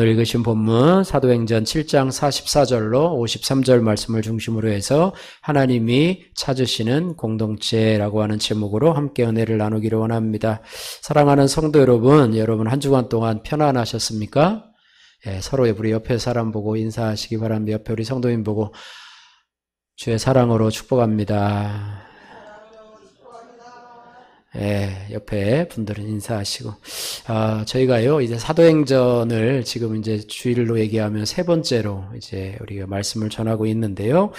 오늘 읽으신 본문 사도행전 7장 44절로 53절 말씀을 중심으로 해서 하나님이 찾으시는 공동체라고 하는 제목으로 함께 은혜를 나누기를 원합니다. 사랑하는 성도 여러분 한 주간 동안 편안하셨습니까? 서로 우리 옆에 사람 보고 인사하시기 바랍니다. 옆에 우리 성도님 보고 주의 사랑으로 축복합니다. 옆에 분들은 인사하시고. 저희가요, 이제 사도행전을 지금 이제 주일로 얘기하면 세 번째로 이제 우리가 말씀을 전하고 있는데요.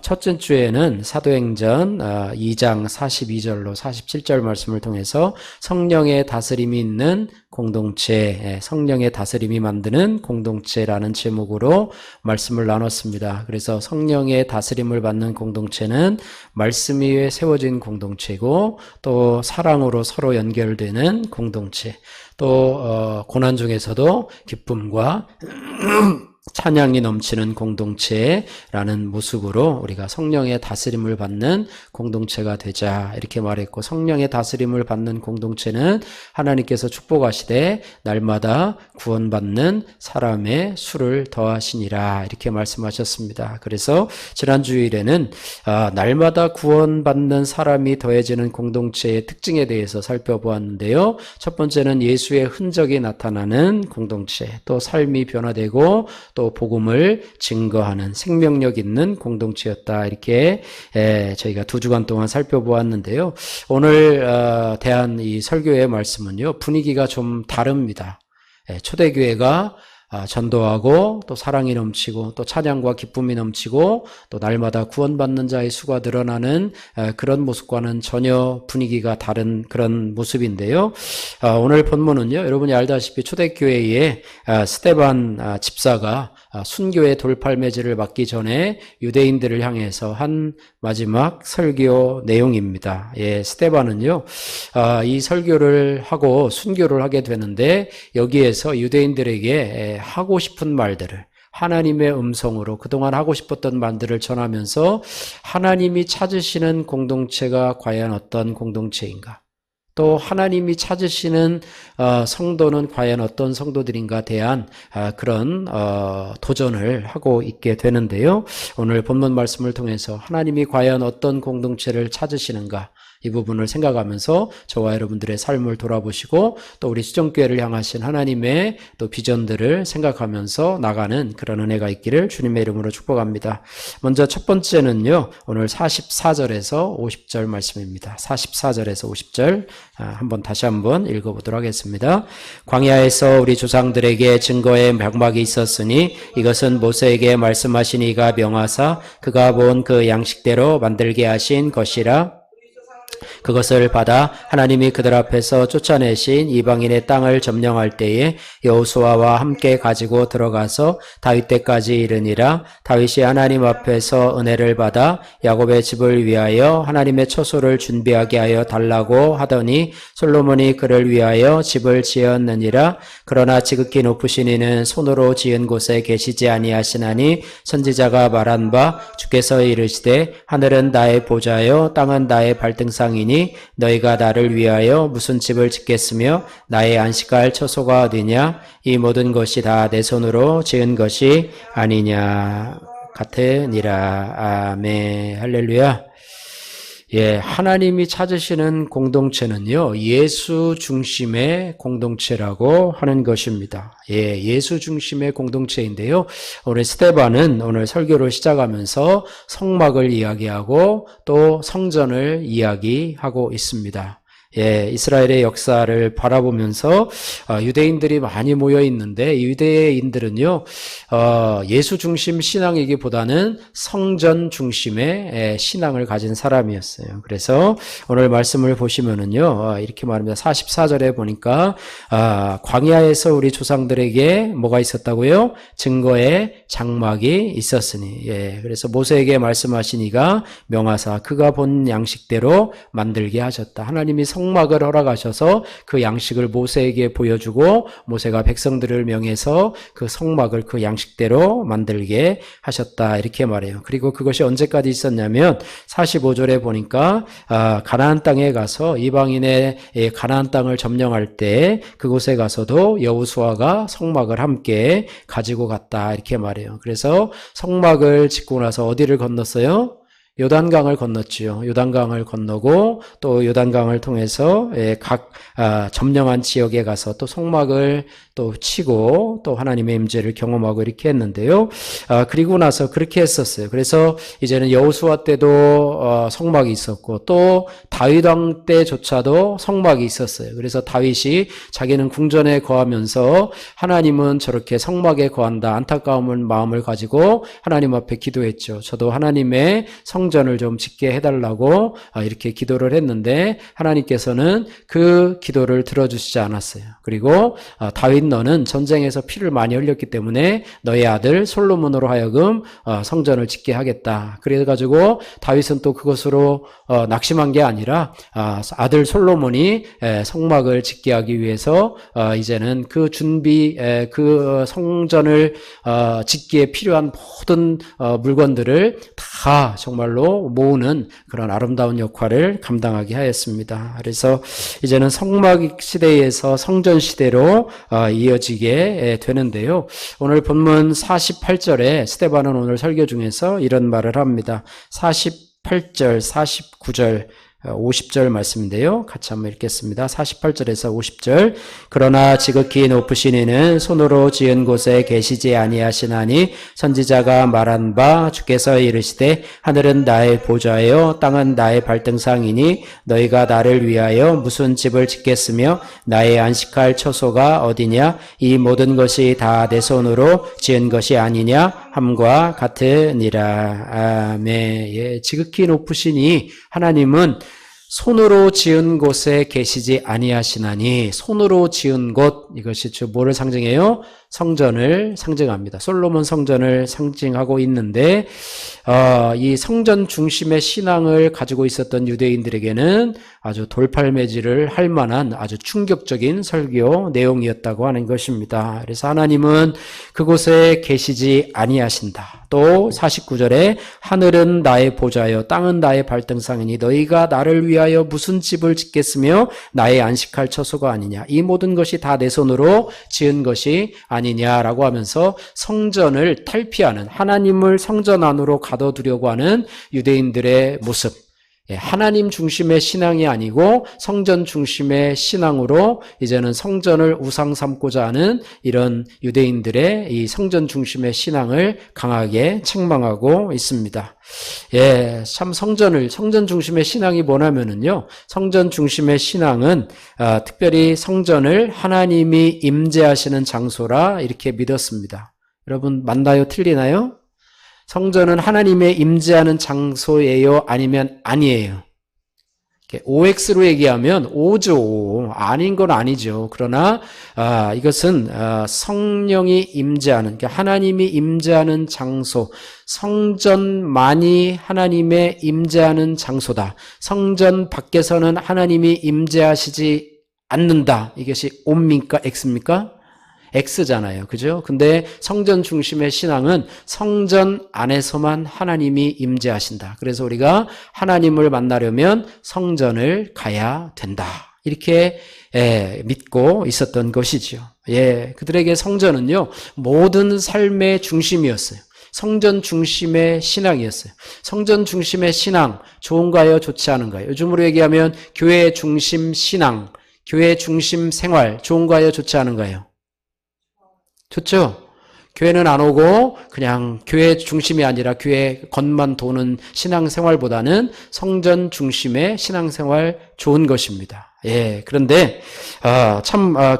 첫째 주에는 사도행전 2장 42절로 47절 말씀을 통해서 성령의 다스림이 있는 공동체, 성령의 다스림이 만드는 공동체라는 제목으로 말씀을 나눴습니다. 그래서 성령의 다스림을 받는 공동체는 말씀 위에 세워진 공동체고, 또 사랑으로 서로 연결되는 공동체, 또 고난 중에서도 기쁨과 찬양이 넘치는 공동체라는 모습으로 우리가 성령의 다스림을 받는 공동체가 되자 이렇게 말했고, 성령의 다스림을 받는 공동체는 하나님께서 축복하시되 날마다 구원받는 사람의 수를 더하시니라 이렇게 말씀하셨습니다. 그래서 지난 주일에는 날마다 구원받는 사람이 더해지는 공동체의 특징에 대해서 살펴보았는데요. 첫 번째는 예수의 흔적이 나타나는 공동체, 또 삶이 변화되고 또 복음을 증거하는 생명력 있는 공동체였다 이렇게 저희가 두 주간 동안 살펴보았는데요. 오늘 대한 이 설교의 말씀은요, 분위기가 좀 다릅니다. 초대교회가 전도하고 또 사랑이 넘치고 또 찬양과 기쁨이 넘치고 또 날마다 구원받는 자의 수가 늘어나는 그런 모습과는 전혀 분위기가 다른 그런 모습인데요. 오늘 본문은요, 여러분이 알다시피 초대교회에 스데반 집사가 순교의 돌팔매질을 맞기 전에 유대인들을 향해서 한 마지막 설교 내용입니다. 스데반은요, 이 설교를 하고 순교를 하게 되는데, 여기에서 유대인들에게 하고 싶은 말들을, 하나님의 음성으로 그동안 하고 싶었던 말들을 전하면서 하나님이 찾으시는 공동체가 과연 어떤 공동체인가, 또 하나님이 찾으시는 성도는 과연 어떤 성도들인가 대한 그런 도전을 하고 있게 되는데요. 오늘 본문 말씀을 통해서 하나님이 과연 어떤 공동체를 찾으시는가, 이 부분을 생각하면서 저와 여러분들의 삶을 돌아보시고 또 우리 수정교회를 향하신 하나님의 또 비전들을 생각하면서 나가는 그런 은혜가 있기를 주님의 이름으로 축복합니다. 먼저 첫 번째는요, 오늘 44절에서 50절 말씀입니다. 44절에서 50절 다시 한번 읽어보도록 하겠습니다. 광야에서 우리 조상들에게 증거의 명막이 있었으니 이것은 모세에게 말씀하신 이가 명하사 그가 본 그 양식대로 만들게 하신 것이라. 그것을 받아 하나님이 그들 앞에서 쫓아내신 이방인의 땅을 점령할 때에 여호수아와 함께 가지고 들어가서 다윗 때까지 이르니라. 다윗이 하나님 앞에서 은혜를 받아 야곱의 집을 위하여 하나님의 처소를 준비하게 하여 달라고 하더니 솔로몬이 그를 위하여 집을 지었느니라. 그러나 지극히 높으신 이는 손으로 지은 곳에 계시지 아니하시나니 선지자가 말한 바 주께서 이르시되 하늘은 나의 보좌요 땅은 나의 발등상이니 너희가 나를 위하여 무슨 집을 짓겠으며 나의 안식할 처소가 어디냐. 이 모든 것이 다 내 손으로 지은 것이 아니냐 같으니라. 아멘. 할렐루야. 하나님이 찾으시는 공동체는요, 예수 중심의 공동체라고 하는 것입니다. 예수 중심의 공동체인데요. 오늘 스데반은 오늘 설교를 시작하면서 성막을 이야기하고 또 성전을 이야기하고 있습니다. 이스라엘의 역사를 바라보면서 유대인들이 많이 모여 있는데, 이 유대인들은요, 예수 중심 신앙이기보다는 성전 중심의 신앙을 가진 사람이었어요. 그래서 오늘 말씀을 보시면은요, 이렇게 말합니다. 44절에 보니까 광야에서 우리 조상들에게 뭐가 있었다고요? 증거의 장막이 있었으니. 그래서 모세에게 말씀하신 이가 명하사 그가 본 양식대로 만들게 하셨다. 하나님이 성막을 허락하셔서 그 양식을 모세에게 보여주고 모세가 백성들을 명해서 그 성막을 그 양식대로 만들게 하셨다 이렇게 말해요. 그리고 그것이 언제까지 있었냐면 45절에 보니까 가나안 땅에 가서 이방인의 가나안 땅을 점령할 때 그곳에 가서도 여호수아가 성막을 함께 가지고 갔다 이렇게 말해요. 그래서 성막을 짓고 나서 어디를 건넜어요? 요단강을 건넜지요. 요단강을 건너고 또 요단강을 통해서 각 점령한 지역에 가서 또 성막을 또 치고 또 하나님의 임재를 경험하고 이렇게 했는데요. 그리고 나서 그렇게 했었어요. 그래서 이제는 여호수아 때도 성막이 있었고 또 다윗 왕 때조차도 성막이 있었어요. 그래서 다윗이 자기는 궁전에 거하면서 하나님은 저렇게 성막에 거한다 안타까운 마음을 가지고 하나님 앞에 기도했죠. 저도 하나님의 성전을 좀 짓게 해달라고 이렇게 기도를 했는데 하나님께서는 그 기도를 들어주시지 않았어요. 그리고 다윗 너는 전쟁에서 피를 많이 흘렸기 때문에 너의 아들 솔로몬으로 하여금 성전을 짓게 하겠다. 그래가지고 다윗은 또 그것으로 낙심한 게 아니라 아들 솔로몬이 성막을 짓게 하기 위해서 이제는 그 준비 그 성전을 짓기에 필요한 모든 물건들을 다 정말로 모으는 그런 아름다운 역할을 감당하게 하였습니다. 그래서 이제는 성막 시대에서 성전 시대로 이어지게 되는데요. 오늘 본문 48절에 스데반은 오늘 설교 중에서 이런 말을 합니다. 48절, 49절 50절 말씀인데요. 같이 한번 읽겠습니다. 48절에서 50절. 그러나 지극히 높으신 이는 손으로 지은 곳에 계시지 아니하시나니 선지자가 말한 바 주께서 이르시되 하늘은 나의 보좌요 땅은 나의 발등상이니 너희가 나를 위하여 무슨 집을 짓겠으며 나의 안식할 처소가 어디냐 이 모든 것이 다 내 손으로 지은 것이 아니냐 함과 같으니라. 아멘. 예, 지극히 높으시니 하나님은 손으로 지은 곳에 계시지 아니하시나니 손으로 지은 곳 이것이 뭐를 상징해요? 성전을 상징합니다. 솔로몬 성전을 상징하고 있는데 이 성전 중심의 신앙을 가지고 있었던 유대인들에게는 아주 돌팔매질을 할 만한 아주 충격적인 설교 내용이었다고 하는 것입니다. 그래서 하나님은 그곳에 계시지 아니하신다. 또 49절에 하늘은 나의 보좌여 땅은 나의 발등상이니 너희가 나를 위하여 무슨 집을 짓겠으며 나의 안식할 처소가 아니냐 이 모든 것이 다 내 손으로 지은 것이 아니냐라고 하면서 성전을 탈피하는 하나님을 성전 안으로 가둬두려고 하는 유대인들의 모습 하나님 중심의 신앙이 아니고 성전 중심의 신앙으로 이제는 성전을 우상 삼고자 하는 이런 유대인들의 이 성전 중심의 신앙을 강하게 책망하고 있습니다. 예, 참 성전 중심의 신앙이 뭐냐면은요, 성전 중심의 신앙은 특별히 성전을 하나님이 임재하시는 장소라 이렇게 믿었습니다. 여러분 맞나요? 틀리나요? 성전은 하나님의 임재하는 장소예요? 아니면 아니에요? OX로 얘기하면 O죠. O. 아닌 건 아니죠. 그러나 이것은 성령이 임재하는 그러니까 하나님이 임재하는 장소 성전만이 하나님의 임재하는 장소다. 성전 밖에서는 하나님이 임재하시지 않는다. 이것이 O입니까? X입니까? X잖아요. 그죠? 근데 성전 중심의 신앙은 성전 안에서만 하나님이 임재하신다. 그래서 우리가 하나님을 만나려면 성전을 가야 된다. 이렇게 믿고 있었던 것이죠. 예, 그들에게 성전은요, 모든 삶의 중심이었어요. 성전 중심의 신앙이었어요. 성전 중심의 신앙, 좋은가요? 좋지 않은가요? 요즘으로 얘기하면 교회 중심 신앙, 교회 중심 생활, 좋은가요? 좋지 않은가요? 좋죠? 교회는 안 오고 그냥 교회 중심이 아니라 교회 겉만 도는 신앙생활보다는 성전 중심의 신앙생활 좋은 것입니다. 예, 그런데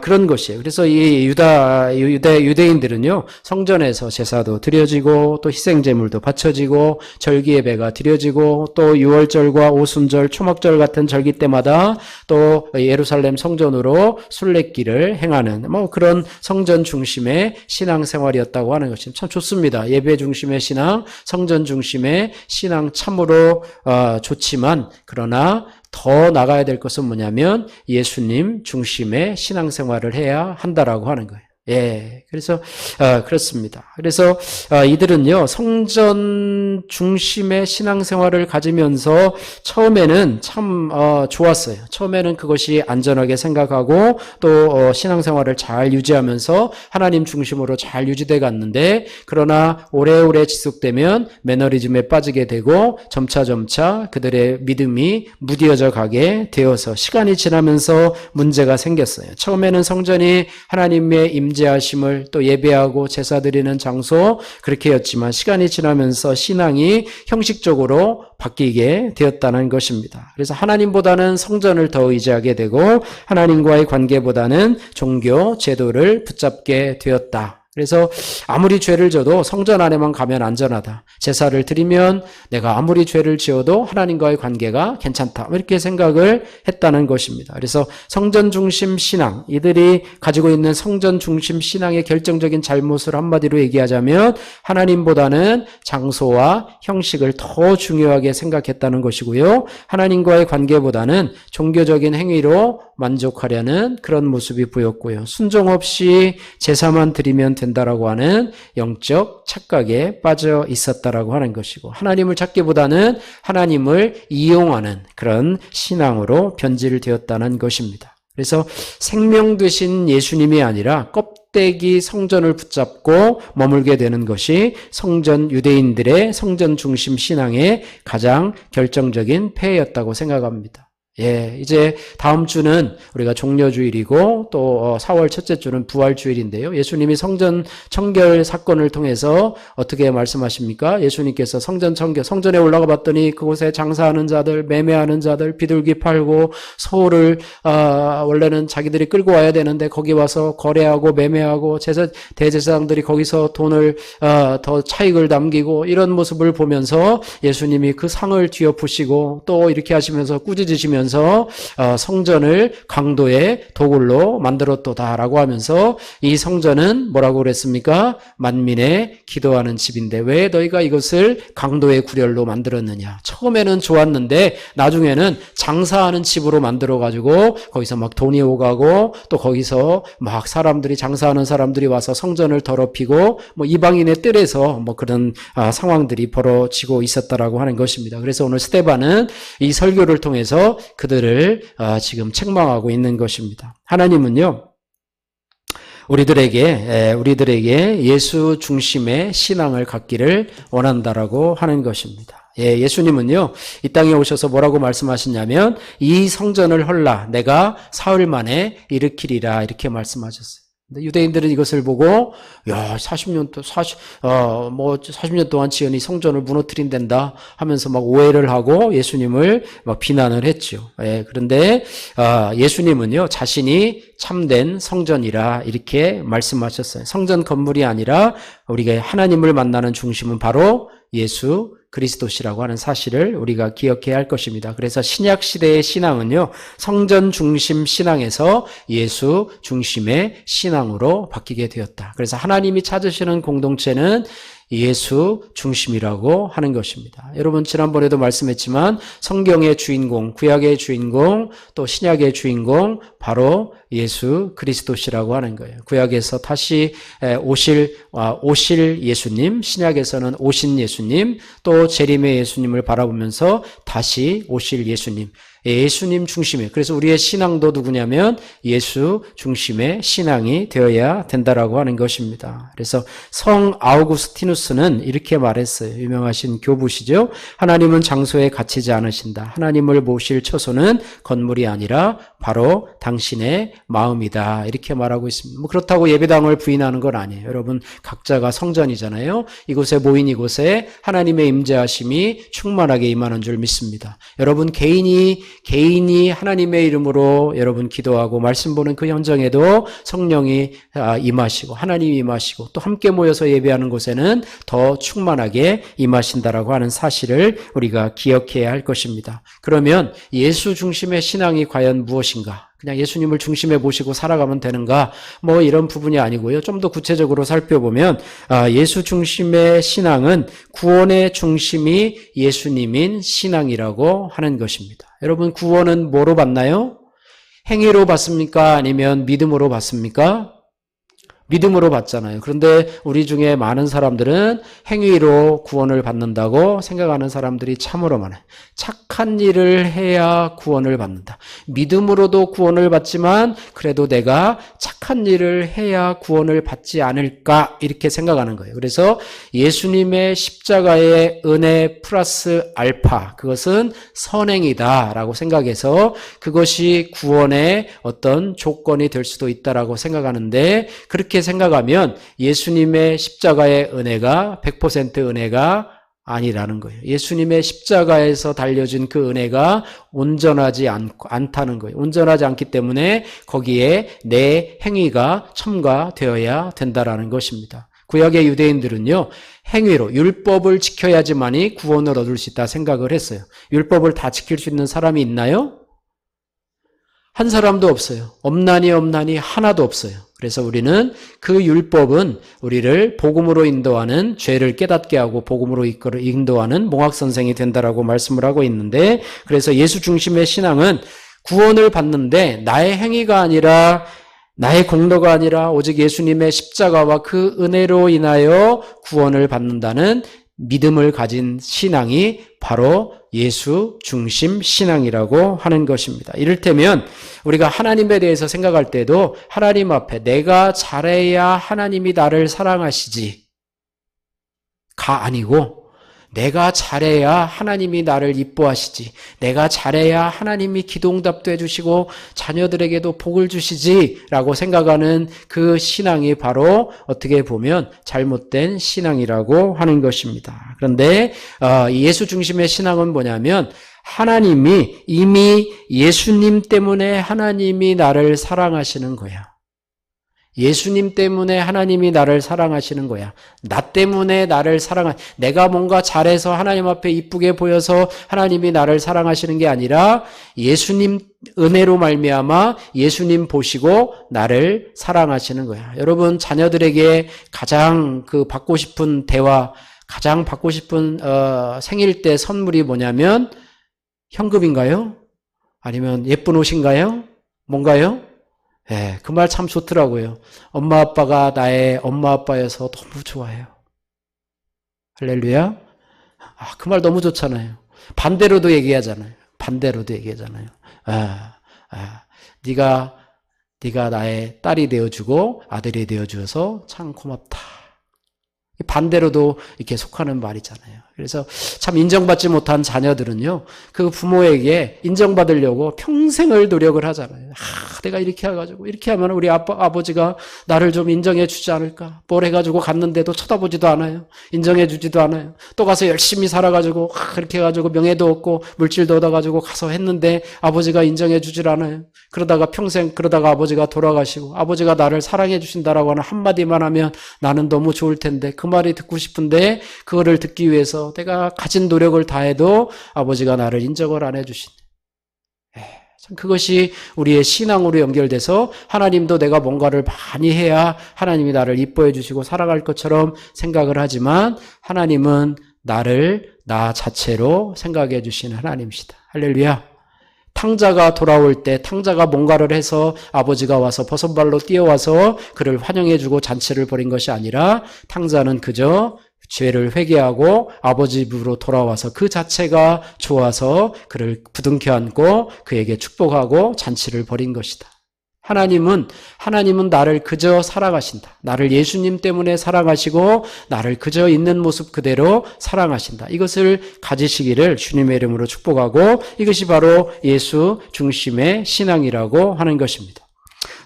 그런 것이에요. 그래서 이 유대인들은요, 성전에서 제사도 드려지고 또 희생제물도 바쳐지고 절기예배가 드려지고 또 유월절과 오순절, 초막절 같은 절기 때마다 또 예루살렘 성전으로 순례길을 행하는 그런 성전 중심의 신앙생활이었다고 하는 것이 참 좋습니다. 예배 중심의 신앙, 성전 중심의 신앙 참으로 좋지만 그러나 더 나가야 될 것은 뭐냐면 예수님 중심의 신앙생활을 해야 한다라고 하는 거예요. 예, 그래서 그렇습니다. 그래서 이들은요 성전 중심의 신앙생활을 가지면서 처음에는 참 좋았어요. 처음에는 그것이 안전하게 생각하고 또 신앙생활을 잘 유지하면서 하나님 중심으로 잘 유지돼 갔는데, 그러나 오래오래 지속되면 매너리즘에 빠지게 되고 점차 그들의 믿음이 무뎌져 가게 되어서 시간이 지나면서 문제가 생겼어요. 처음에는 성전이 하나님의 임재하심을 또 예배하고 제사 드리는 장소 그렇게였지만 시간이 지나면서 신앙이 형식적으로 바뀌게 되었다는 것입니다. 그래서 하나님보다는 성전을 더 의지하게 되고 하나님과의 관계보다는 종교 제도를 붙잡게 되었다. 그래서 아무리 죄를 져도 성전 안에만 가면 안전하다. 제사를 드리면 내가 아무리 죄를 지어도 하나님과의 관계가 괜찮다. 이렇게 생각을 했다는 것입니다. 그래서 성전 중심 신앙, 이들이 가지고 있는 성전 중심 신앙의 결정적인 잘못을 한마디로 얘기하자면 하나님보다는 장소와 형식을 더 중요하게 생각했다는 것이고요. 하나님과의 관계보다는 종교적인 행위로 만족하려는 그런 모습이 보였고요. 순종 없이 제사만 드리면 된다라고 하는 영적 착각에 빠져 있었다라고 하는 것이고, 하나님을 찾기보다는 하나님을 이용하는 그런 신앙으로 변질되었다는 것입니다. 그래서 생명 되신 예수님이 아니라 껍데기 성전을 붙잡고 머물게 되는 것이 유대인들의 성전 중심 신앙의 가장 결정적인 폐해였다고 생각합니다. 예, 이제 다음 주는 우리가 종려주일이고 또 4월 첫째 주는 부활주일인데요. 예수님이 성전 청결 사건을 통해서 어떻게 말씀하십니까? 예수님께서 성전에 올라가 봤더니 그곳에 장사하는 자들, 매매하는 자들, 비둘기 팔고 소를 원래는 자기들이 끌고 와야 되는데 거기 와서 거래하고 매매하고 대제사장들이 거기서 돈을 더 차익을 남기고 이런 모습을 보면서 예수님이 그 상을 뒤엎으시고 또 이렇게 하시면서 꾸짖으시면서 성전을 강도의 도굴로 만들었도다라고 하면서 이 성전은 뭐라고 그랬습니까? 만민의 기도하는 집인데 왜 너희가 이것을 강도의 구렬로 만들었느냐? 처음에는 좋았는데 나중에는 장사하는 집으로 만들어가지고 거기서 막 돈이 오가고 또 거기서 막 장사하는 사람들이 와서 성전을 더럽히고 뭐 이방인의 뜰에서 뭐 그런 상황들이 벌어지고 있었다라고 하는 것입니다. 그래서 오늘 스데반은 이 설교를 통해서 그들을 지금 책망하고 있는 것입니다. 하나님은요, 우리들에게 예수 중심의 신앙을 갖기를 원한다라고 하는 것입니다. 예수님은요, 이 땅에 오셔서 뭐라고 말씀하시냐면 이 성전을 헐라 내가 사흘 만에 일으키리라 이렇게 말씀하셨어요. 유대인들은 이것을 보고 40년 동안 지은 이 성전을 무너뜨린단다 하면서 막 오해를 하고 예수님을 막 비난을 했죠. 그런데 예수님은요 자신이 참된 성전이라 이렇게 말씀하셨어요. 성전 건물이 아니라 우리가 하나님을 만나는 중심은 바로 예수 그리스도시라고 하는 사실을 우리가 기억해야 할 것입니다. 그래서 신약 시대의 신앙은요, 성전 중심 신앙에서 예수 중심의 신앙으로 바뀌게 되었다. 그래서 하나님이 찾으시는 공동체는 예수 중심이라고 하는 것입니다. 여러분 지난번에도 말씀했지만 성경의 주인공, 구약의 주인공, 또 신약의 주인공 바로 예수 그리스도시라고 하는 거예요. 구약에서 다시 오실 예수님, 신약에서는 오신 예수님, 또 재림의 예수님을 바라보면서 다시 오실 예수님 중심에, 그래서 우리의 신앙도 누구냐면 예수 중심의 신앙이 되어야 된다라고 하는 것입니다. 그래서 성 아우구스티누스는 이렇게 말했어요. 유명하신 교부시죠. 하나님은 장소에 갇히지 않으신다. 하나님을 모실 처소는 건물이 아니라 바로 당신의 마음이다. 이렇게 말하고 있습니다. 그렇다고 예배당을 부인하는 건 아니에요. 여러분 각자가 성전이잖아요. 이곳에 모인 이곳에 하나님의 임재하심이 충만하게 임하는 줄 믿습니다. 여러분 개인이 하나님의 이름으로 여러분 기도하고 말씀 보는 그 현장에도 성령이 임하시고 하나님이 임하시고 또 함께 모여서 예배하는 곳에는 더 충만하게 임하신다라고 하는 사실을 우리가 기억해야 할 것입니다. 그러면 예수 중심의 신앙이 과연 무엇인가? 그냥 예수님을 중심에 모시고 살아가면 되는가? 뭐 이런 부분이 아니고요. 좀 더 구체적으로 살펴보면 예수 중심의 신앙은 구원의 중심이 예수님인 신앙이라고 하는 것입니다. 여러분 구원은 뭐로 받나요? 행위로 받습니까? 아니면 믿음으로 받습니까? 믿음으로 받잖아요. 그런데 우리 중에 많은 사람들은 행위로 구원을 받는다고 생각하는 사람들이 참으로 많아요. 착한 일을 해야 구원을 받는다. 믿음으로도 구원을 받지만 그래도 내가 착한 일을 해야 구원을 받지 않을까 이렇게 생각하는 거예요. 그래서 예수님의 십자가의 은혜 플러스 알파, 그것은 선행이다라고 생각해서 그것이 구원의 어떤 조건이 될 수도 있다라고 생각하는데, 그렇게 생각하면 예수님의 십자가의 은혜가 100% 은혜가 아니라는 거예요. 예수님의 십자가에서 달려진 그 은혜가 온전하지 않다는 거예요. 온전하지 않기 때문에 거기에 내 행위가 첨가되어야 된다라는 것입니다. 구약의 유대인들은요, 행위로 율법을 지켜야지만이 구원을 얻을 수 있다 생각을 했어요. 율법을 다 지킬 수 있는 사람이 있나요? 한 사람도 없어요. 없나니 하나도 없어요. 그래서 우리는 그 율법은 우리를 복음으로 인도하는, 죄를 깨닫게 하고 복음으로 인도하는 몽학선생이 된다라고 말씀을 하고 있는데, 그래서 예수 중심의 신앙은 구원을 받는데 나의 행위가 아니라, 나의 공로가 아니라 오직 예수님의 십자가와 그 은혜로 인하여 구원을 받는다는 믿음을 가진 신앙이 바로 예수 중심 신앙이라고 하는 것입니다. 이를테면 우리가 하나님에 대해서 생각할 때도 하나님 앞에 내가 잘해야 하나님이 나를 사랑하시지가 아니고, 내가 잘해야 하나님이 나를 이뻐하시지, 내가 잘해야 하나님이 기도응답도 해주시고 자녀들에게도 복을 주시지라고 생각하는 그 신앙이 바로 어떻게 보면 잘못된 신앙이라고 하는 것입니다. 그런데 예수 중심의 신앙은 뭐냐면, 하나님이 이미 예수님 때문에 하나님이 나를 사랑하시는 거야. 예수님 때문에 하나님이 나를 사랑하시는 거야. 나 때문에 나를 내가 뭔가 잘해서 하나님 앞에 이쁘게 보여서 하나님이 나를 사랑하시는 게 아니라 예수님 은혜로 말미암아 예수님 보시고 나를 사랑하시는 거야. 여러분, 자녀들에게 가장 받고 싶은 대화, 가장 받고 싶은 생일 때 선물이 뭐냐면 현금인가요? 아니면 예쁜 옷인가요? 뭔가요? 예, 그 말 참 좋더라고요. 엄마 아빠가 나의 엄마 아빠여서 너무 좋아해요. 할렐루야. 그 말 너무 좋잖아요. 반대로도 얘기하잖아요. 네가 나의 딸이 되어주고 아들이 되어주어서 참 고맙다. 반대로도 이렇게 속하는 말이잖아요. 그래서 참 인정받지 못한 자녀들은요, 그 부모에게 인정받으려고 평생을 노력을 하잖아요. 내가 이렇게 해가지고, 이렇게 하면 우리 아버지가 나를 좀 인정해 주지 않을까? 뭘 해가지고 갔는데도 쳐다보지도 않아요. 인정해 주지도 않아요. 또 가서 열심히 살아가지고, 그렇게 해가지고 명예도 얻고, 물질도 얻어가지고 가서 했는데, 아버지가 인정해 주질 않아요. 그러다가 아버지가 돌아가시고, 아버지가 나를 사랑해 주신다라고 하는 한마디만 하면 나는 너무 좋을 텐데, 그 말이 듣고 싶은데, 그거를 듣기 위해서 내가 가진 노력을 다해도 아버지가 나를 인정을 안 해주신대. 참 그것이 우리의 신앙으로 연결돼서 하나님도 내가 뭔가를 많이 해야 하나님이 나를 이뻐해 주시고 사랑할 것처럼 생각을 하지만, 하나님은 나를 나 자체로 생각해 주시는 하나님이시다. 할렐루야. 탕자가 돌아올 때 탕자가 뭔가를 해서 아버지가 와서 버선발로 뛰어와서 그를 환영해주고 잔치를 벌인 것이 아니라, 탕자는 그저 죄를 회개하고 아버지 집으로 돌아와서 그 자체가 좋아서 그를 부둥켜 안고 그에게 축복하고 잔치를 벌인 것이다. 하나님은 나를 그저 사랑하신다. 나를 예수님 때문에 사랑하시고 나를 그저 있는 모습 그대로 사랑하신다. 이것을 가지시기를 주님의 이름으로 축복하고, 이것이 바로 예수 중심의 신앙이라고 하는 것입니다.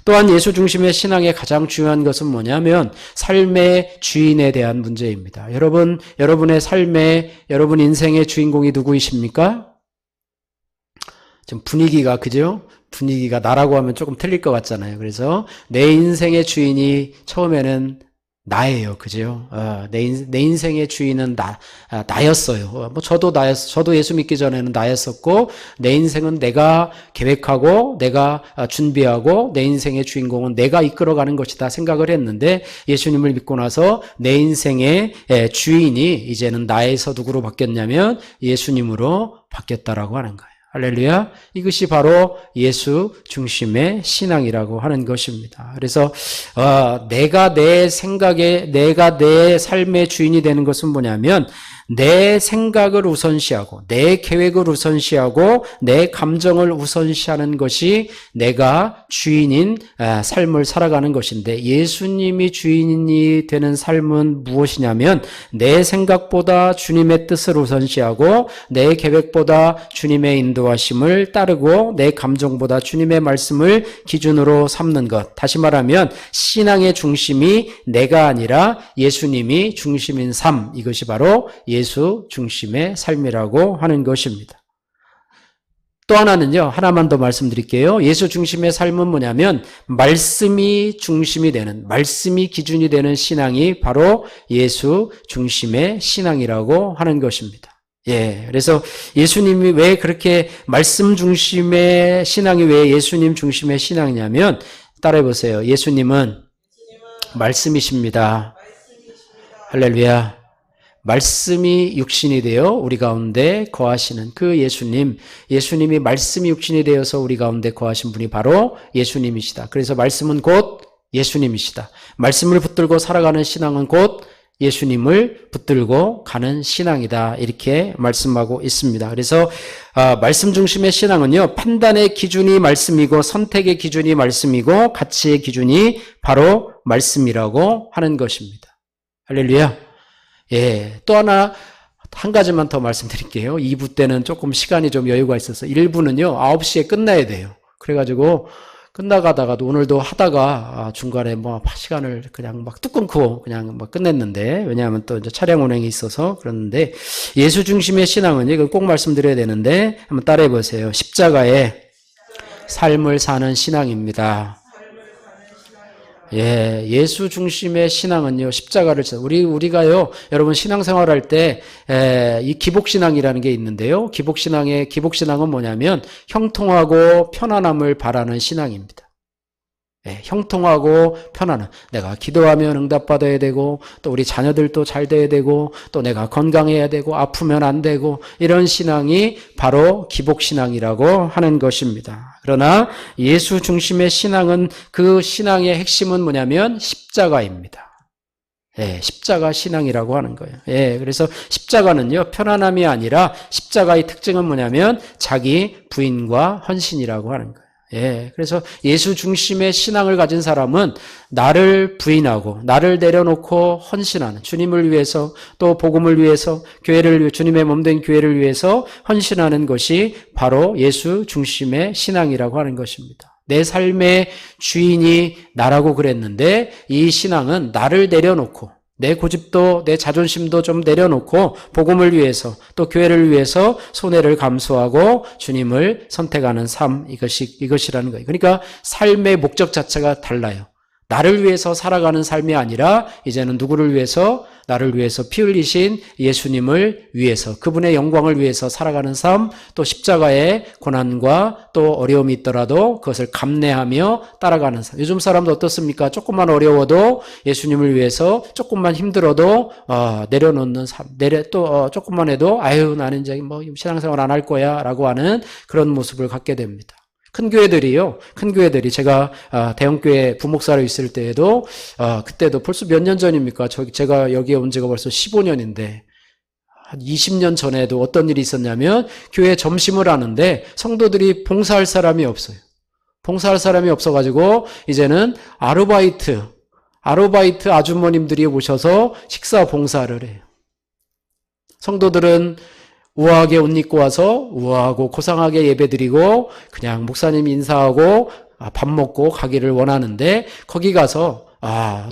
또한 예수 중심의 신앙의 가장 중요한 것은 뭐냐면 삶의 주인에 대한 문제입니다. 여러분의 삶의, 여러분 인생의 주인공이 누구이십니까? 좀 분위기가, 그죠? 분위기가 나라고 하면 조금 틀릴 것 같잖아요. 그래서 내 인생의 주인이 처음에는 나예요. 그죠? 내 인생의 주인은 나였어요. 뭐 저도 예수 믿기 전에는 나였었고, 내 인생은 내가 계획하고, 내가 준비하고, 내 인생의 주인공은 내가 이끌어가는 것이다 생각을 했는데, 예수님을 믿고 나서 내 인생의 주인이 이제는 나에서 누구로 바뀌었냐면, 예수님으로 바뀌었다라고 하는 거예요. 할렐루야. 이것이 바로 예수 중심의 신앙이라고 하는 것입니다. 그래서 내가 내 삶의 주인이 되는 것은 뭐냐면 내 생각을 우선시하고 내 계획을 우선시하고 내 감정을 우선시하는 것이 내가 주인인 삶을 살아가는 것인데, 예수님이 주인이 되는 삶은 무엇이냐면 내 생각보다 주님의 뜻을 우선시하고 내 계획보다 주님의 인도하심을 따르고 내 감정보다 주님의 말씀을 기준으로 삼는 것. 다시 말하면 신앙의 중심이 내가 아니라 예수님이 중심인 삶, 이것이 바로 예수 중심의 삶이라고 하는 것입니다. 또 하나는요, 하나만 더 말씀드릴게요. 예수 중심의 삶은 뭐냐면 말씀이 중심이 되는, 말씀이 기준이 되는 신앙이 바로 예수 중심의 신앙이라고 하는 것입니다. 그래서 예수님이 왜 그렇게 말씀 중심의 신앙이 왜 예수님 중심의 신앙이냐면, 따라해 보세요. 예수님은 말씀이십니다. 할렐루야. 말씀이 육신이 되어 우리 가운데 거하시는 그 예수님이 말씀이 육신이 되어서 우리 가운데 거하신 분이 바로 예수님이시다. 그래서 말씀은 곧 예수님이시다. 말씀을 붙들고 살아가는 신앙은 곧 예수님을 붙들고 가는 신앙이다. 이렇게 말씀하고 있습니다. 그래서 말씀 중심의 신앙은요, 판단의 기준이 말씀이고 선택의 기준이 말씀이고 가치의 기준이 바로 말씀이라고 하는 것입니다. 할렐루야. 또 한 가지만 더 말씀드릴게요. 2부 때는 조금 시간이 좀 여유가 있어서 1부는요, 9시에 끝나야 돼요. 그래가지고 끝나가다가도 오늘도 하다가 중간에 시간을 그냥 뚝 끊고 그냥 끝냈는데, 왜냐하면 또 이제 차량 운행이 있어서 그랬는데, 예수 중심의 신앙은 이거 꼭 말씀드려야 되는데, 한번 따라해 보세요. 십자가의 삶을 사는 신앙입니다. 예수 중심의 신앙은요, 십자가를 우리가요, 여러분 신앙생활할 때 이 기복신앙이라는 게 있는데요. 기복신앙은 뭐냐면 형통하고 편안함을 바라는 신앙입니다. 형통하고 편안한, 내가 기도하면 응답받아야 되고, 또 우리 자녀들도 잘 돼야 되고, 또 내가 건강해야 되고, 아프면 안 되고, 이런 신앙이 바로 기복신앙이라고 하는 것입니다. 그러나 예수 중심의 신앙은, 그 신앙의 핵심은 뭐냐면 십자가입니다. 십자가 신앙이라고 하는 거예요. 그래서 십자가는요, 편안함이 아니라 십자가의 특징은 뭐냐면 자기 부인과 헌신이라고 하는 거예요. 그래서 예수 중심의 신앙을 가진 사람은 나를 부인하고 나를 내려놓고 헌신하는, 주님을 위해서 또 복음을 위해서 주님의 몸된 교회를 위해서 헌신하는 것이 바로 예수 중심의 신앙이라고 하는 것입니다. 내 삶의 주인이 나라고 그랬는데, 이 신앙은 나를 내려놓고 내 고집도 내 자존심도 좀 내려놓고 복음을 위해서 또 교회를 위해서 손해를 감수하고 주님을 선택하는 삶, 이것이라는 거예요. 그러니까 삶의 목적 자체가 달라요. 나를 위해서 살아가는 삶이 아니라 이제는 누구를 위해서? 나를 위해서 피 흘리신 예수님을 위해서, 그분의 영광을 위해서 살아가는 삶, 또 십자가의 고난과 또 어려움이 있더라도 그것을 감내하며 따라가는 삶. 요즘 사람도 어떻습니까? 조금만 어려워도 예수님을 위해서, 조금만 힘들어도 내려놓는 삶, 또 조금만 해도 나는 이제 신앙생활 안 할 거야 라고 하는 그런 모습을 갖게 됩니다. 큰 교회들이 제가 대형교회 부목사로 있을 때에도 그때도 벌써 몇 년 전입니까? 제가 여기에 온 지가 벌써 15년인데 한 20년 전에도 어떤 일이 있었냐면, 교회 점심을 하는데 성도들이 봉사할 사람이 없어요. 봉사할 사람이 없어가지고 이제는 아르바이트 아주머님들이 오셔서 식사 봉사를 해요. 성도들은 우아하게 옷 입고 와서 우아하고 고상하게 예배드리고 그냥 목사님 인사하고 밥 먹고 가기를 원하는데, 거기 가서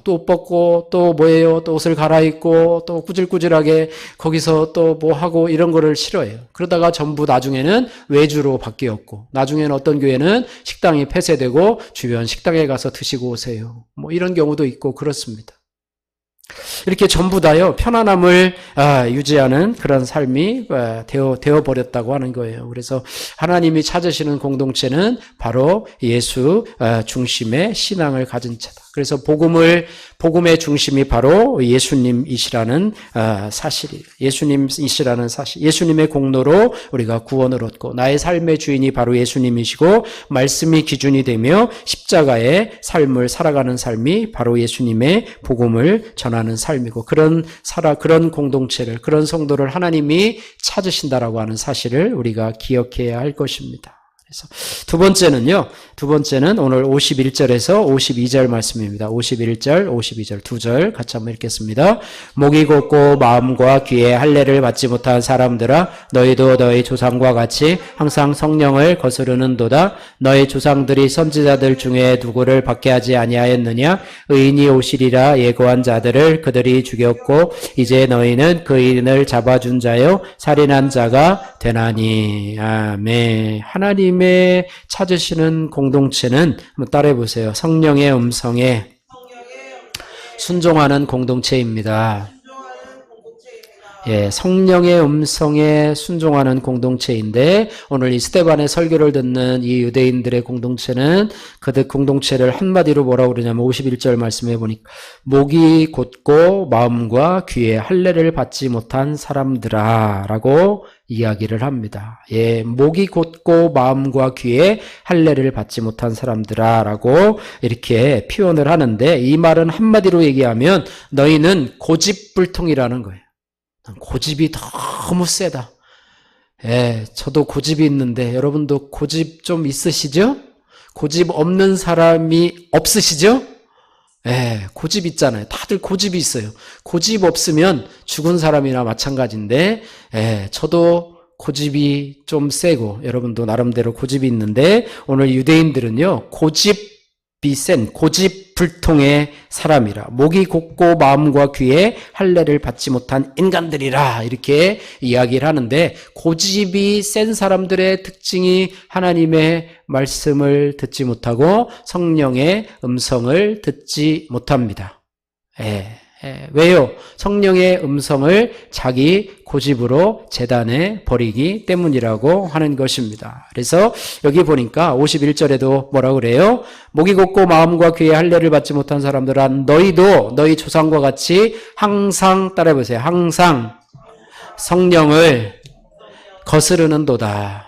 또 옷 벗고 또 뭐예요? 또 옷을 갈아입고 또 꾸질꾸질하게 거기서 또 뭐 하고 이런 거를 싫어해요. 그러다가 전부 나중에는 외주로 바뀌었고, 나중에는 어떤 교회는 식당이 폐쇄되고 주변 식당에 가서 드시고 오세요. 뭐 이런 경우도 있고 그렇습니다. 이렇게 전부 다요 편안함을 유지하는 그런 삶이 되어 버렸다고 하는 거예요. 그래서 하나님이 찾으시는 공동체는 바로 예수 중심의 신앙을 가진 자다. 그래서 복음의 중심이 바로 예수님이시라는 사실이에요. 예수님이시라는 사실. 예수님의 공로로 우리가 구원을 얻고 나의 삶의 주인이 바로 예수님이시고 말씀이 기준이 되며 십자가의 삶을 살아가는 삶이 바로 예수님의 복음을 전하는 삶이고 그런 공동체를 그런 성도를 하나님이 찾으신다라고 하는 사실을 우리가 기억해야 할 것입니다. 그래서 두 번째는 오늘 51절에서 52절 말씀입니다. 51절, 52절 두 절 같이 한번 읽겠습니다. 목이 곧고 마음과 귀에 할례를 받지 못한 사람들아 너희도 너희 조상과 같이 항상 성령을 거스르는도다. 너희 조상들이 선지자들 중에 누구를 받게 하지 아니하였느냐? 의인이 오시리라 예고한 자들을 그들이 죽였고 이제 너희는 그 의인을 잡아준 자요 살인한 자가 되나니. 아멘. 하나님의 찾으시는 공동체는 한번 따라해 보세요. 성령의 음성에 순종하는 공동체입니다. 예, 성령의 음성에 순종하는 공동체인데 오늘 이 스데반의 설교를 듣는 이 유대인들의 공동체는 그들 공동체를 한마디로 뭐라고 그러냐면 51절 말씀해 보니까 목이 곧고 마음과 귀에 할례를 받지 못한 사람들아 라고 이야기를 합니다. 예, 목이 곧고 마음과 귀에 할례를 받지 못한 사람들아 라고 이렇게 표현을 하는데 이 말은 한마디로 얘기하면 너희는 고집불통이라는 거예요. 고집이 너무 세다. 예, 저도 고집이 있는데 여러분도 고집 좀 있으시죠? 고집 없는 사람이 없으시죠? 예, 고집 있잖아요. 다들 고집이 있어요. 고집 없으면 죽은 사람이나 마찬가지인데, 예, 저도 고집이 좀 세고, 여러분도 나름대로 고집이 있는데, 오늘 유대인들은요, 고집이 센, 고집불통의 사람이라, 목이 곧고 마음과 귀에 할례를 받지 못한 인간들이라, 이렇게 이야기를 하는데, 고집이 센 사람들의 특징이 하나님의 말씀을 듣지 못하고 성령의 음성을 듣지 못합니다. 왜요? 성령의 음성을 자기 고집으로 재단해 버리기 때문이라고 하는 것입니다. 그래서 여기 보니까 51절에도 뭐라고 그래요? 목이 곧고 마음과 귀에 할례를 받지 못한 사람들아 너희도 너희 조상과 같이 항상 따라해보세요. 항상 성령을 거스르는도다.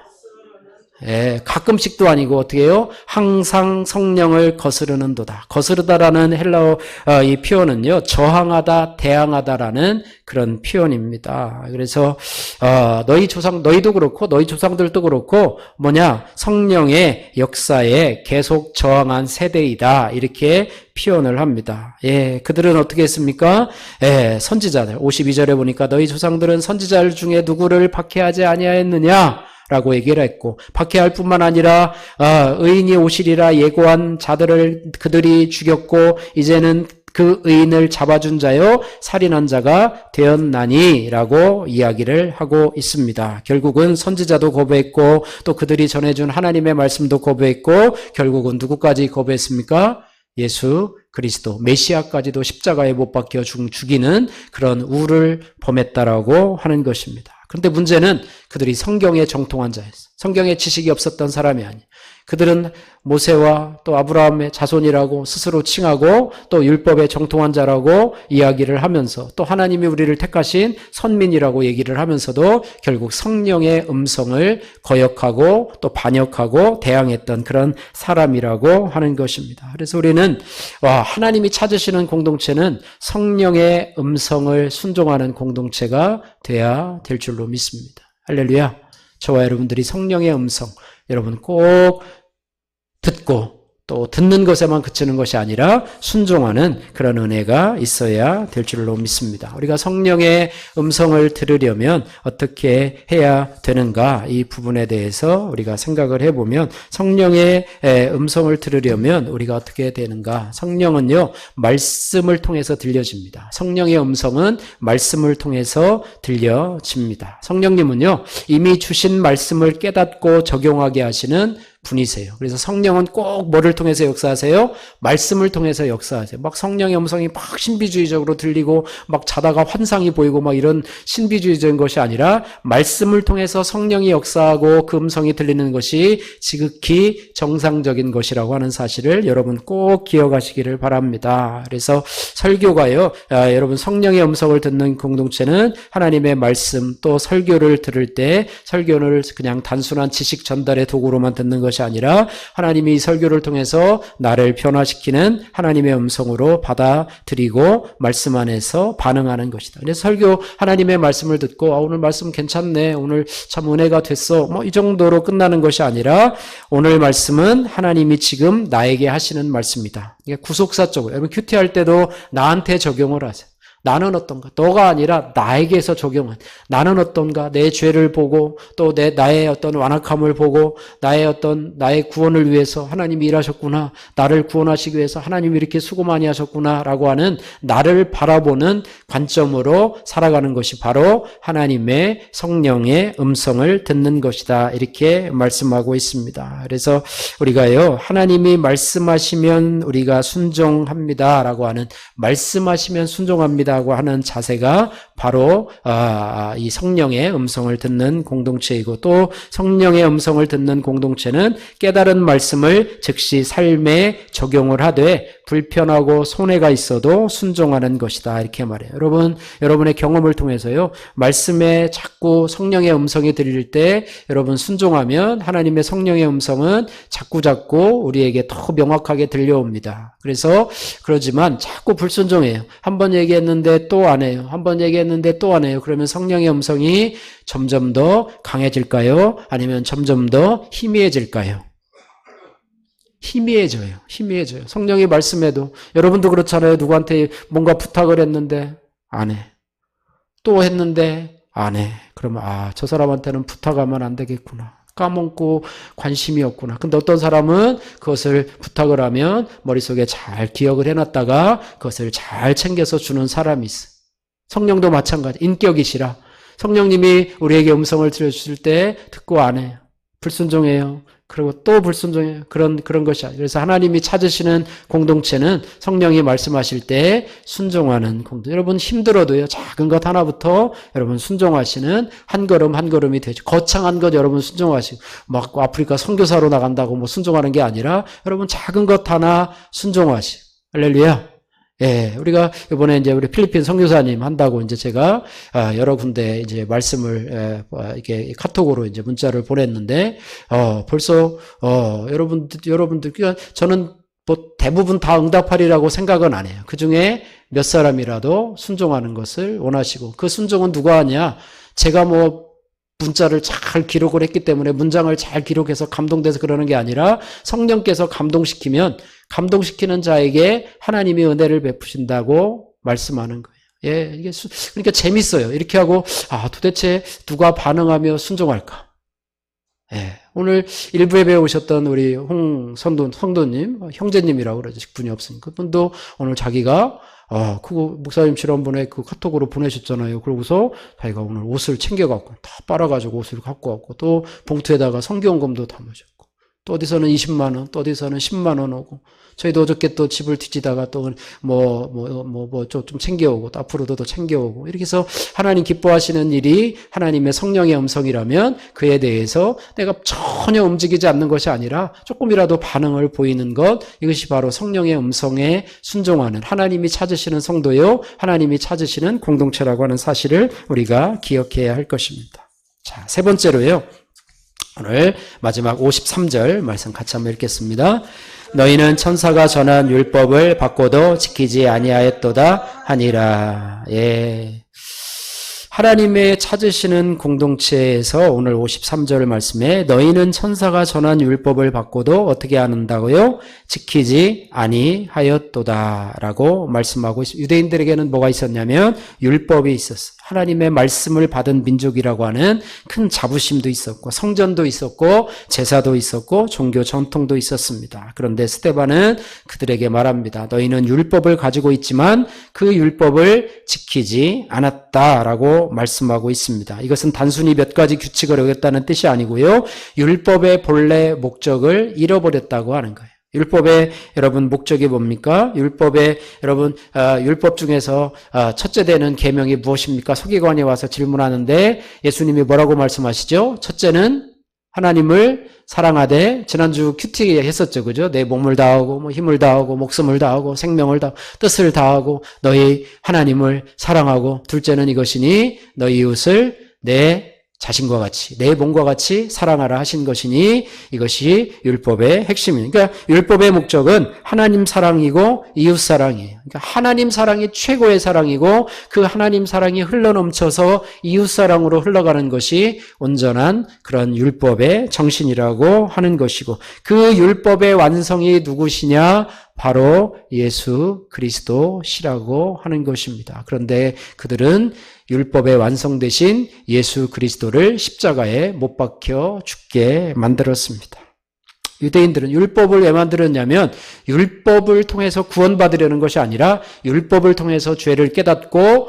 예, 가끔씩도 아니고 어떻게 해요? 항상 성령을 거스르는도다. 거스르다라는 헬라어 이 표현은요, 저항하다, 대항하다라는 그런 표현입니다. 그래서 너희도 그렇고 너희 조상들도 그렇고 성령의 역사에 계속 저항한 세대이다. 이렇게 표현을 합니다. 예, 그들은 어떻게 했습니까? 예, 선지자들 52절에 보니까 너희 조상들은 선지자들 중에 누구를 박해하지 아니하였느냐? 라고 얘기를 했고 박해할 뿐만 아니라 의인이 오시리라 예고한 자들을 그들이 죽였고 이제는 그 의인을 잡아준 자요 살인한 자가 되었나니 라고 이야기를 하고 있습니다. 결국은 선지자도 거부했고 또 그들이 전해준 하나님의 말씀도 거부했고 결국은 누구까지 거부했습니까? 예수 그리스도 메시아까지도 십자가에 못 박혀 죽이는 그런 우를 범했다라고 하는 것입니다. 그런데 문제는 그들이 성경에 정통한 자였어. 성경에 지식이 없었던 사람이 아니에요. 그들은 모세와 또 아브라함의 자손이라고 스스로 칭하고 또 율법에 정통한 자라고 이야기를 하면서 또 하나님이 우리를 택하신 선민이라고 얘기를 하면서도 결국 성령의 음성을 거역하고 또 반역하고 대항했던 그런 사람이라고 하는 것입니다. 그래서 우리는 하나님이 찾으시는 공동체는 성령의 음성을 순종하는 공동체가 돼야 될 줄로 믿습니다. 할렐루야. 저와 여러분들이 성령의 음성 여러분 꼭 듣고 또 듣는 것에만 그치는 것이 아니라 순종하는 그런 은혜가 있어야 될 줄로 믿습니다. 우리가 성령의 음성을 들으려면 어떻게 해야 되는가 이 부분에 대해서 우리가 생각을 해보면 성령의 음성을 들으려면 우리가 어떻게 되는가 성령은요 말씀을 통해서 들려집니다. 성령의 음성은 말씀을 통해서 들려집니다. 성령님은요 이미 주신 말씀을 깨닫고 적용하게 하시는 분이세요. 그래서 성령은 꼭 뭐를 통해서 역사하세요? 말씀을 통해서 역사하세요. 막 성령의 음성이 막 신비주의적으로 들리고 막 자다가 환상이 보이고 막 이런 신비주의적인 것이 아니라 말씀을 통해서 성령이 역사하고 그 음성이 들리는 것이 지극히 정상적인 것이라고 하는 사실을 여러분 꼭 기억하시기를 바랍니다. 그래서 설교가요, 여러분 성령의 음성을 듣는 공동체는 하나님의 말씀 또 설교를 들을 때 설교를 그냥 단순한 지식 전달의 도구로만 듣는 것이 아니라 하나님이 이 설교를 통해서 나를 변화시키는 하나님의 음성으로 받아들이고 말씀 안에서 반응하는 것이다. 그래서 설교 하나님의 말씀을 듣고 오늘 말씀 괜찮네, 오늘 참 은혜가 됐어, 뭐 이 정도로 끝나는 것이 아니라 오늘 말씀은 하나님이 지금 나에게 하시는 말씀이다. 이게 구속사적으로 여러분 큐티할 때도 나한테 적용을 하세요. 나는 어떤가? 너가 아니라 나에게서 적용한. 나는 어떤가? 내 죄를 보고 또 나의 어떤 완악함을 보고 나의 구원을 위해서 하나님이 일하셨구나. 나를 구원하시기 위해서 하나님이 이렇게 수고 많이 하셨구나라고 하는 나를 바라보는 관점으로 살아가는 것이 바로 하나님의 성령의 음성을 듣는 것이다. 이렇게 말씀하고 있습니다. 그래서 우리가요, 하나님이 말씀하시면 우리가 순종합니다라고 하는 말씀하시면 순종합니다 라고 하는 자세가 바로 이 성령의 음성을 듣는 공동체이고 또 성령의 음성을 듣는 공동체는 깨달은 말씀을 즉시 삶에 적용을 하되 불편하고 손해가 있어도 순종하는 것이다. 이렇게 말해요. 여러분의 경험을 통해서요, 말씀에 자꾸 성령의 음성이 들릴 때 여러분 순종하면 하나님의 성령의 음성은 자꾸 우리에게 더 명확하게 들려옵니다. 그러지만 자꾸 불순종해요. 한번 얘기했는데 또 안 해요. 한번 얘기했는데 또 안 해요. 그러면 성령의 음성이 점점 더 강해질까요? 아니면 점점 더 희미해질까요? 희미해져요. 성령이 말씀해도 여러분도 그렇잖아요. 누구한테 뭔가 부탁을 했는데 안 해. 또 했는데 안 해. 그러면 저 사람한테는 부탁하면 안 되겠구나. 까먹고 관심이 없구나. 근데 어떤 사람은 그것을 부탁을 하면 머릿속에 잘 기억을 해놨다가 그것을 잘 챙겨서 주는 사람이 있어. 성령도 마찬가지. 인격이시라. 성령님이 우리에게 음성을 들려주실 때 듣고 안 해요. 불순종해요. 그리고 또 불순종해요. 그런 것이 아니에요. 그래서 하나님이 찾으시는 공동체는 성령이 말씀하실 때 순종하는 공동체. 여러분 힘들어도요, 작은 것 하나부터 여러분 순종하시는 한 걸음 한 걸음이 되죠. 거창한 것 여러분 순종하시고 막 아프리카 선교사로 나간다고 뭐 순종하는 게 아니라 여러분 작은 것 하나 순종하시고. 할렐루야. 예, 우리가 이번에 이제 우리 필리핀 선교사님 한다고 이제 제가 여러 군데 이제 말씀을 이렇게 카톡으로 이제 문자를 보냈는데 벌써 여러분들 저는 뭐 대부분 다 응답하리라고 생각은 안 해요. 그 중에 몇 사람이라도 순종하는 것을 원하시고 그 순종은 누가 하냐? 제가 뭐 문자를 잘 기록을 했기 때문에 문장을 잘 기록해서 감동돼서 그러는 게 아니라 성령께서 감동시키면 감동시키는 자에게 하나님이 은혜를 베푸신다고 말씀하는 거예요. 예, 이게 그러니까 재밌어요. 이렇게 하고 도대체 누가 반응하며 순종할까? 예, 오늘 일부 예배에 오셨던 우리 성도님, 형제님이라고 그러죠. 직분이 없으니까. 그분도 오늘 자기가 그거 목사님 지난번에 그 카톡으로 보내셨잖아요. 그러고서 자기가 오늘 옷을 챙겨갖고 다 빨아가지고 옷을 갖고 왔고 또 봉투에다가 성경금도 담으셨고 또 어디서는 20만 원, 또 어디서는 10만 원 오고 저희도 어저께 또 집을 뒤지다가 또 좀 챙겨오고 또 앞으로도 더 챙겨오고 이렇게 해서 하나님 기뻐하시는 일이 하나님의 성령의 음성이라면 그에 대해서 내가 전혀 움직이지 않는 것이 아니라 조금이라도 반응을 보이는 것, 이것이 바로 성령의 음성에 순종하는 하나님이 찾으시는 성도요, 하나님이 찾으시는 공동체라고 하는 사실을 우리가 기억해야 할 것입니다. 자, 세 번째로요. 오늘 마지막 53절 말씀 같이 한번 읽겠습니다. 너희는 천사가 전한 율법을 받고도 지키지 아니하였도다 하니라. 예. 하나님의 찾으시는 공동체에서 오늘 53절 말씀에 너희는 천사가 전한 율법을 받고도 어떻게 한다고요? 지키지 아니하였도다 라고 말씀하고 있습니다. 유대인들에게는 뭐가 있었냐면 율법이 있었어요. 하나님의 말씀을 받은 민족이라고 하는 큰 자부심도 있었고 성전도 있었고 제사도 있었고 종교 전통도 있었습니다. 그런데 스데반은 그들에게 말합니다. 너희는 율법을 가지고 있지만 그 율법을 지키지 않았다라고 말씀하고 있습니다. 이것은 단순히 몇 가지 규칙을 어겼다는 뜻이 아니고요. 율법의 본래 목적을 잃어버렸다고 하는 거예요. 율법의 여러분 목적이 뭡니까? 율법 중에서 첫째 되는 계명이 무엇입니까? 서기관이 와서 질문하는데 예수님이 뭐라고 말씀하시죠? 첫째는 하나님을 사랑하되, 지난주 큐티 했었죠. 그죠? 내 몸을 다하고 힘을 다하고 목숨을 다하고 생명을 다하고 뜻을 다하고 너희 하나님을 사랑하고, 둘째는 이것이니 너희 이웃을 내 자신과 같이, 내 몸과 같이 사랑하라 하신 것이니 이것이 율법의 핵심입니다. 그러니까 율법의 목적은 하나님 사랑이고 이웃 사랑이에요. 그러니까 하나님 사랑이 최고의 사랑이고 그 하나님 사랑이 흘러넘쳐서 이웃 사랑으로 흘러가는 것이 온전한 그런 율법의 정신이라고 하는 것이고, 그 율법의 완성이 누구시냐? 바로 예수 그리스도시라고 하는 것입니다. 그런데 그들은 율법의 완성되신 예수 그리스도를 십자가에 못 박혀 죽게 만들었습니다. 유대인들은 율법을 왜 만들었냐면 율법을 통해서 구원받으려는 것이 아니라 율법을 통해서 죄를 깨닫고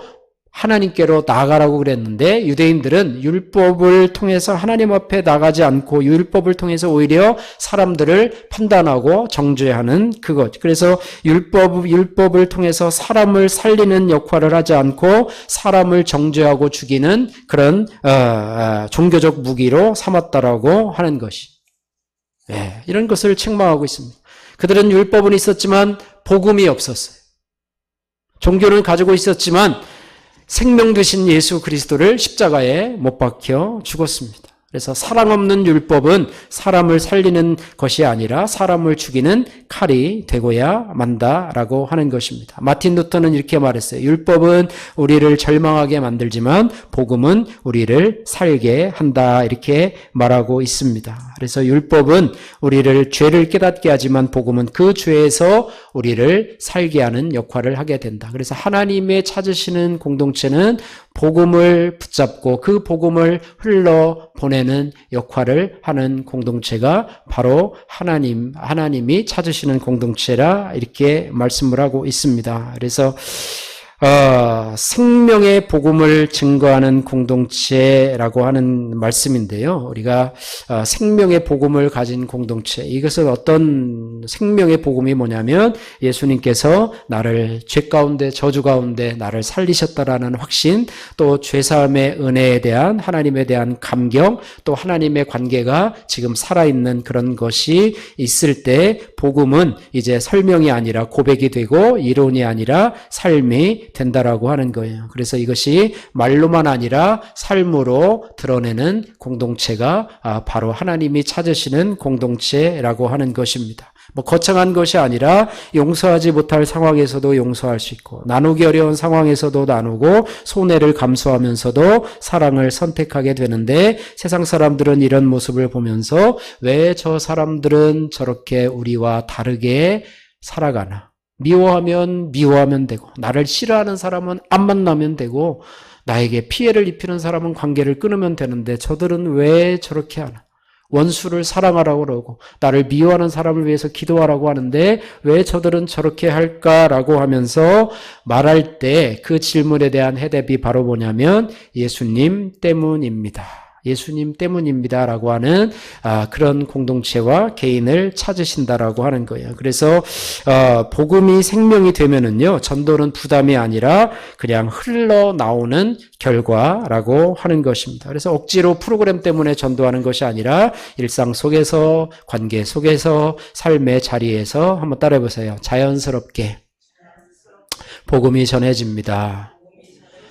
하나님께로 나아가라고 그랬는데, 유대인들은 율법을 통해서 하나님 앞에 나가지 않고 율법을 통해서 오히려 사람들을 판단하고 정죄하는 그것. 그래서 율법을 통해서 사람을 살리는 역할을 하지 않고 사람을 정죄하고 죽이는 그런 종교적 무기로 삼았다라고 하는 것이, 이런 것을 책망하고 있습니다. 그들은 율법은 있었지만 복음이 없었어요. 종교는 가지고 있었지만 생명 되신 예수 그리스도를 십자가에 못 박혀 죽었습니다. 그래서 사랑 없는 율법은 사람을 살리는 것이 아니라 사람을 죽이는 칼이 되고야 만다라고 하는 것입니다. 마틴 루터는 이렇게 말했어요. 율법은 우리를 절망하게 만들지만 복음은 우리를 살게 한다, 이렇게 말하고 있습니다. 그래서 율법은 우리를 죄를 깨닫게 하지만 복음은 그 죄에서 우리를 살게 하는 역할을 하게 된다. 그래서 하나님의 찾으시는 공동체는 복음을 붙잡고 그 복음을 흘러보내는 역할을 하는 공동체가 바로 하나님이 찾으시는 공동체라, 이렇게 말씀을 하고 있습니다. 그래서 생명의 복음을 증거하는 공동체라고 하는 말씀인데요. 우리가 생명의 복음을 가진 공동체, 이것은 어떤 생명의 복음이 뭐냐면 예수님께서 나를 죄 가운데 저주 가운데 나를 살리셨다라는 확신, 또 죄사함의 은혜에 대한 하나님에 대한 감격, 또 하나님의 관계가 지금 살아있는 그런 것이 있을 때 복음은 이제 설명이 아니라 고백이 되고 이론이 아니라 삶이 된다라고 하는 거예요. 그래서 이것이 말로만 아니라 삶으로 드러내는 공동체가 바로 하나님이 찾으시는 공동체라고 하는 것입니다. 거창한 것이 아니라 용서하지 못할 상황에서도 용서할 수 있고, 나누기 어려운 상황에서도 나누고, 손해를 감수하면서도 사랑을 선택하게 되는데, 세상 사람들은 이런 모습을 보면서 왜 저 사람들은 저렇게 우리와 다르게 살아가나? 미워하면 되고, 나를 싫어하는 사람은 안 만나면 되고, 나에게 피해를 입히는 사람은 관계를 끊으면 되는데 저들은 왜 저렇게 하나? 원수를 사랑하라고 그러고 나를 미워하는 사람을 위해서 기도하라고 하는데 왜 저들은 저렇게 할까라고 하면서 말할 때 그 질문에 대한 해답이 바로 뭐냐면 예수님 때문입니다. 예수님 때문입니다라고 하는 그런 공동체와 개인을 찾으신다라고 하는 거예요. 그래서 복음이 생명이 되면은요, 전도는 부담이 아니라 그냥 흘러나오는 결과라고 하는 것입니다. 그래서 억지로 프로그램 때문에 전도하는 것이 아니라 일상 속에서, 관계 속에서, 삶의 자리에서 한번 따라해보세요. 자연스럽게 복음이 전해집니다.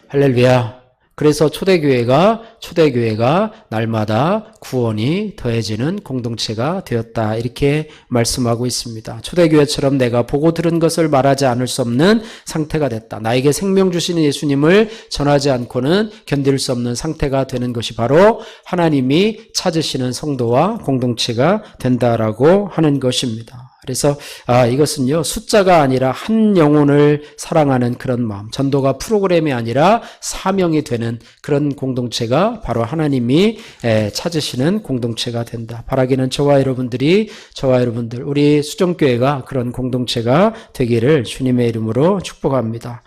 할렐루야. 그래서 초대교회가 날마다 구원이 더해지는 공동체가 되었다, 이렇게 말씀하고 있습니다. 초대교회처럼 내가 보고 들은 것을 말하지 않을 수 없는 상태가 됐다. 나에게 생명 주시는 예수님을 전하지 않고는 견딜 수 없는 상태가 되는 것이 바로 하나님이 찾으시는 성도와 공동체가 된다라고 하는 것입니다. 그래서 이것은요, 숫자가 아니라 한 영혼을 사랑하는 그런 마음, 전도가 프로그램이 아니라 사명이 되는 그런 공동체가 바로 하나님이 찾으시는 공동체가 된다. 바라기는 저와 여러분들, 우리 수정교회가 그런 공동체가 되기를 주님의 이름으로 축복합니다.